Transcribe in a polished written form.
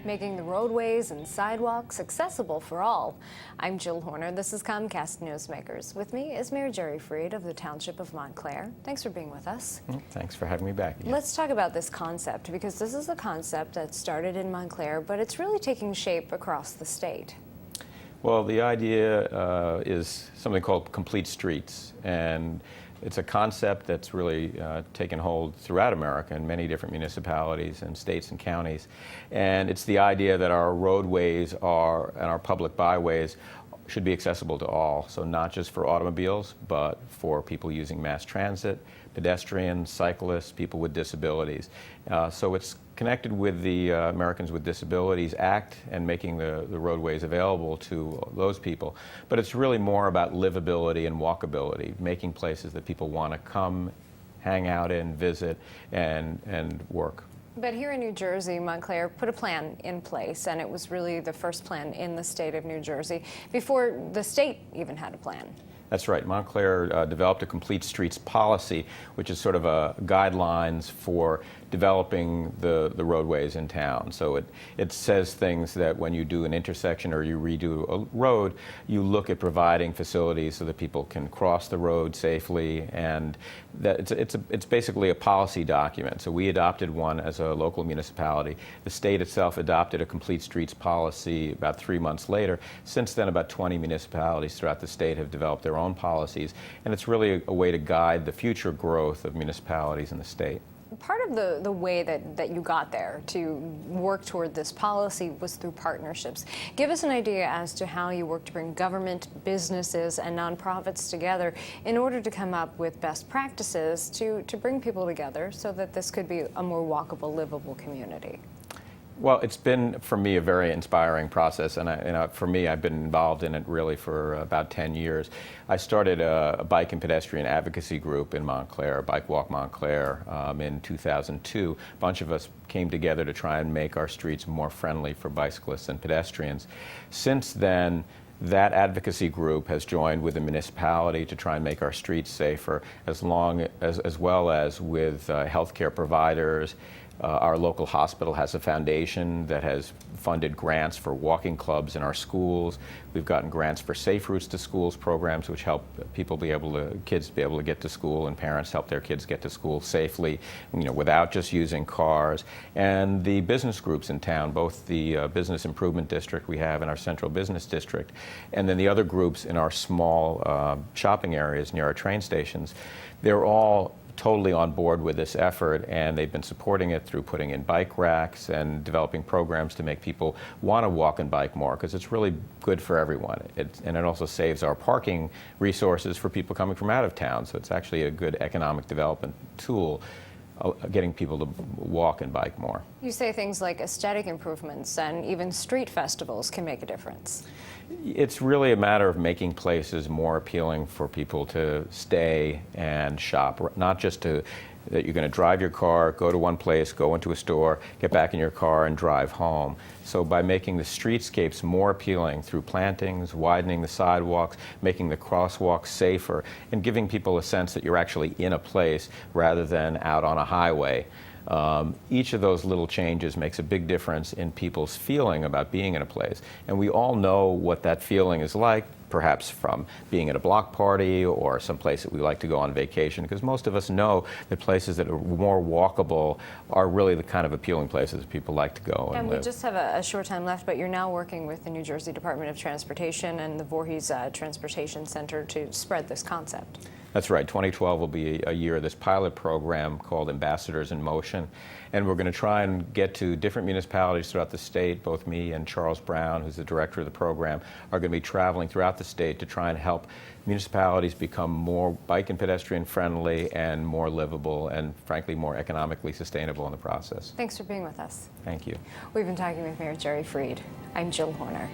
making the roadways and sidewalks accessible for all. I'm Jill Horner. This is Comcast Newsmakers. With me is Mayor Jerry Freed of the Township of Montclair. Thanks for being with us. Thanks for having me back again. Let's talk about this concept, because this is a concept that started in Montclair, but it's really taking shape across the state. Well, the idea is something called complete streets, and it's a concept that's really taken hold throughout America in many different municipalities and states and counties. And it's the idea that our roadways and our public byways should be accessible to all. So not just for automobiles, but for people using mass transit, pedestrians, cyclists, people with disabilities. So it's connected with the Americans with Disabilities Act and making the roadways available to those people. But it's really more about livability and walkability, making places that people want to come, hang out in, visit, and work. But here in New Jersey, Montclair put a plan in place, and it was really the first plan in the state of New Jersey before the state even had a plan. That's right. Montclair developed a complete streets policy, which is sort of a guidelines for developing the roadways in town. So it says things that when you do an intersection or you redo a road, you look at providing facilities so that people can cross the road safely, and that it's basically a policy document. So we adopted one as a local municipality. The state itself adopted a complete streets policy about 3 months later. Since then, about 20 municipalities throughout the state have developed their own policies, and it's really a way to guide the future growth of municipalities in the state. Part of the way that you got there to work toward this policy was through partnerships. Give us an idea as to how you work to bring government, businesses, and nonprofits together in order to come up with best practices to bring people together so that this could be a more walkable, livable community. Well, it's been, for me, a very inspiring process, and for me, I've been involved in it really for about 10 years. I started a bike and pedestrian advocacy group in Montclair, Bike Walk Montclair, in 2002. A bunch of us came together to try and make our streets more friendly for bicyclists and pedestrians. Since then, that advocacy group has joined with the municipality to try and make our streets safer, as well as with healthcare providers. Our local hospital has a foundation that has funded grants for walking clubs in our schools. We've gotten grants for Safe Routes to Schools programs, which help kids be able to get to school, and parents help their kids get to school safely, without just using cars. And the business groups in town, both the Business Improvement District we have in our Central Business District, and then the other groups in our small shopping areas near our train stations, they're all totally on board with this effort, and they've been supporting it through putting in bike racks and developing programs to make people want to walk and bike more, because it's really good for everyone. And it also saves our parking resources for people coming from out of town, so it's actually a good economic development tool, getting people to walk and bike more. You say things like aesthetic improvements and even street festivals can make a difference. It's really a matter of making places more appealing for people to stay and shop, not just that you're going to drive your car, go to one place, go into a store, get back in your car and drive home. So by making the streetscapes more appealing through plantings, widening the sidewalks, making the crosswalks safer, and giving people a sense that you're actually in a place rather than out on a highway. Each of those little changes makes a big difference in people's feeling about being in a place. And we all know what that feeling is like, perhaps from being at a block party or some place that we like to go on vacation, because most of us know that places that are more walkable are really the kind of appealing places people like to go and live. We just have a short time left, but you're now working with the New Jersey Department of Transportation and the Voorhees Transportation Center to spread this concept. That's right. 2012 will be a year of this pilot program called Ambassadors in Motion. And we're going to try and get to different municipalities throughout the state. Both me and Charles Brown, who's the director of the program, are going to be traveling throughout the state to try and help municipalities become more bike and pedestrian friendly and more livable and, frankly, more economically sustainable in the process. Thanks for being with us. Thank you. We've been talking with Mayor Jerry Freed. I'm Jill Horner.